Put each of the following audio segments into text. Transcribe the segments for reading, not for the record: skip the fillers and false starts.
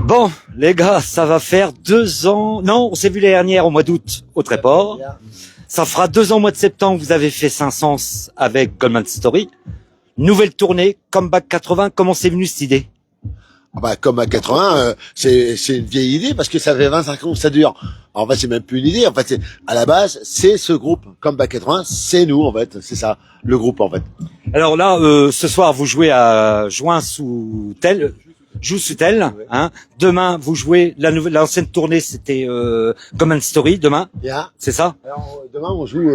Bon, les gars, ça va faire 2 ans. Non, on s'est vu l'année dernière au mois d'août au Tréport. Ça fera 2 ans au mois de septembre. Vous avez fait 500 avec Goldman Story. Nouvelle tournée, Comeback 80. Comment c'est venu cette idée? Comeback 80, c'est une vieille idée parce que ça fait 25 ans que ça dure. En fait, c'est même plus une idée. En fait, à la base, c'est ce groupe Comeback 80, c'est nous en fait, c'est ça, le groupe en fait. Alors là, ce soir, vous jouez à Jouin-sous-Tel. Joux-sous-Tel, hein. Demain, vous jouez l'ancienne tournée, c'était Common Story. Demain, c'est ça. Alors demain, on joue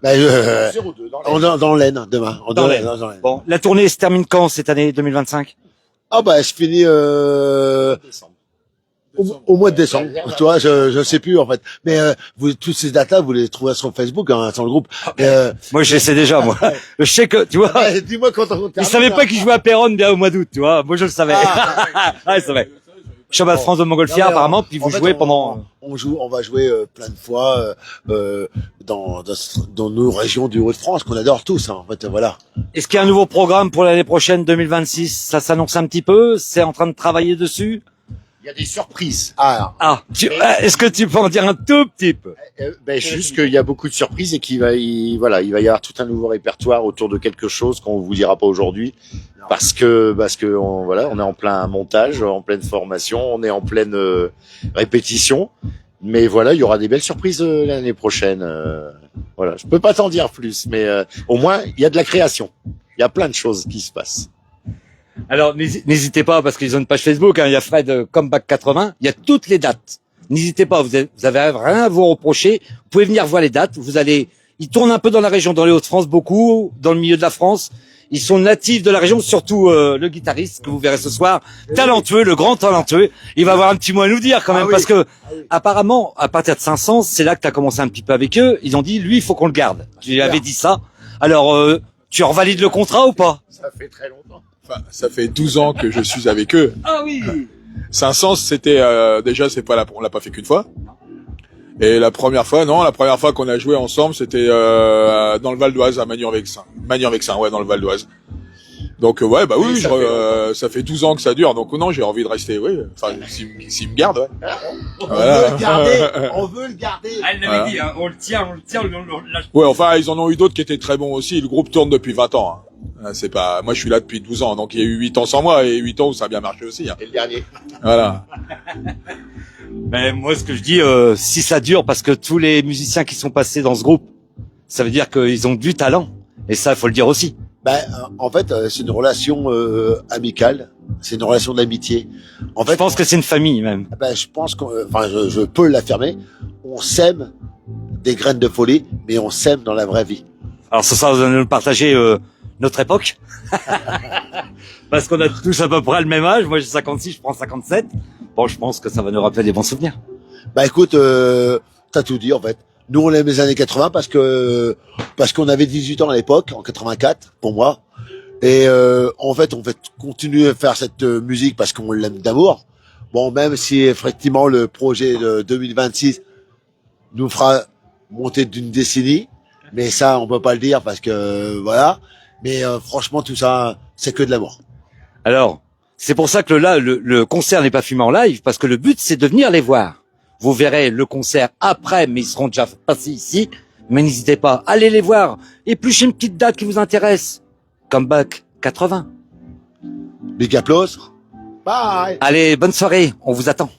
dans l'Aisne. Demain, dans l'Aisne. Bon, la tournée se termine quand cette année 2025? Elle se finit au mois de décembre. Tu vois, je sais plus en fait. Mais toutes ces dates-là, vous les trouvez sur Facebook, hein, sur le groupe. Moi, je les sais déjà, moi. Je sais que, tu vois. Dis-moi quand on termine. Ils savaient pas qu'ils jouaient à Péronne bien au mois d'août, tu vois. Moi, je le savais. Ah, ils savaient. Championnat de France de Montgolfière, apparemment, puis vous jouez pendant. On va jouer plein de fois dans nos régions du Haut-de-France qu'on adore tous, hein, en fait, voilà. Est-ce qu'il y a un nouveau programme pour l'année prochaine 2026? Ça s'annonce un petit peu? C'est en train de travailler dessus? Il y a des surprises. Est-ce que tu peux en dire un tout petit peu? Juste qu'il y a beaucoup de surprises et il va y avoir tout un nouveau répertoire autour de quelque chose qu'on vous dira pas aujourd'hui, parce que on est en plein montage, en pleine formation, on est en pleine répétition, mais voilà, il y aura des belles surprises l'année prochaine. Voilà, je peux pas t'en dire plus, mais au moins il y a de la création, il y a plein de choses qui se passent. Alors, n'hésitez pas, parce qu'ils ont une page Facebook, hein, il y a Fred Comeback 80, il y a toutes les dates. N'hésitez pas, vous avez rien à vous reprocher, vous pouvez venir voir les dates, ils tournent un peu dans la région, dans les Hauts-de-France, beaucoup, dans le milieu de la France. Ils sont natifs de la région, surtout le guitariste que vous verrez ce soir, talentueux, le grand talentueux. Il va avoir un petit mot à nous dire quand même, parce que apparemment, à partir de 500, c'est là que tu as commencé un petit peu avec eux. Ils ont dit, lui, il faut qu'on le garde. Je lui avais dit ça. Alors, tu revalides le contrat ou pas? Ça fait très longtemps. Enfin, ça fait 12 ans que je suis avec eux. Ah oui. 500, c'était déjà, on l'a pas fait qu'une fois. Et la première fois qu'on a joué ensemble, c'était dans le Val d'Oise, à Magny-en-Vexin. Magny-en-Vexin, dans le Val d'Oise. Donc ça fait 12 ans que ça dure. Donc non, j'ai envie de rester. Oui, enfin, s'il me garde. Ouais. On veut le garder. Elle l'avait dit, hein, on le tient. Ouais, enfin, ils en ont eu d'autres qui étaient très bons aussi. Le groupe tourne depuis 20 ans. Hein. C'est pas, moi je suis là depuis 12 ans, donc il y a eu 8 ans sans moi et 8 ans où ça a bien marché aussi. Hein. Et le dernier. Voilà. Mais moi, ce que je dis, si ça dure, parce que tous les musiciens qui sont passés dans ce groupe, ça veut dire qu'ils ont du talent. Et ça, il faut le dire aussi. En fait, c'est une relation amicale, c'est une relation d'amitié. En fait, je pense que c'est une famille même. Je pense je peux l'affirmer. On sème des graines de folie, mais on sème dans la vraie vie. Alors ce soir, vous allez nous partager notre époque. Parce qu'on a tous à peu près le même âge. Moi, j'ai 56, je prends 57. Bon, je pense que ça va nous rappeler des bons souvenirs. Écoute, t'as tout dit en fait. Nous, on aime les années 80 parce qu'on avait 18 ans à l'époque, en 84, pour moi. Et en fait, on va continuer à faire cette musique parce qu'on l'aime d'amour. Bon, même si effectivement le projet de 2026 nous fera monter d'une décennie, mais ça, on peut pas le dire parce que voilà. Mais franchement, tout ça, c'est que de l'amour. Alors, c'est pour ça que le concert n'est pas filmé en live, parce que le but, c'est de venir les voir. Vous verrez le concert après, mais ils seront déjà passés ici. Mais n'hésitez pas, allez les voir. Épluchez une petite date qui vous intéresse. Comeback 80. Big applause. Bye. Allez, bonne soirée, on vous attend.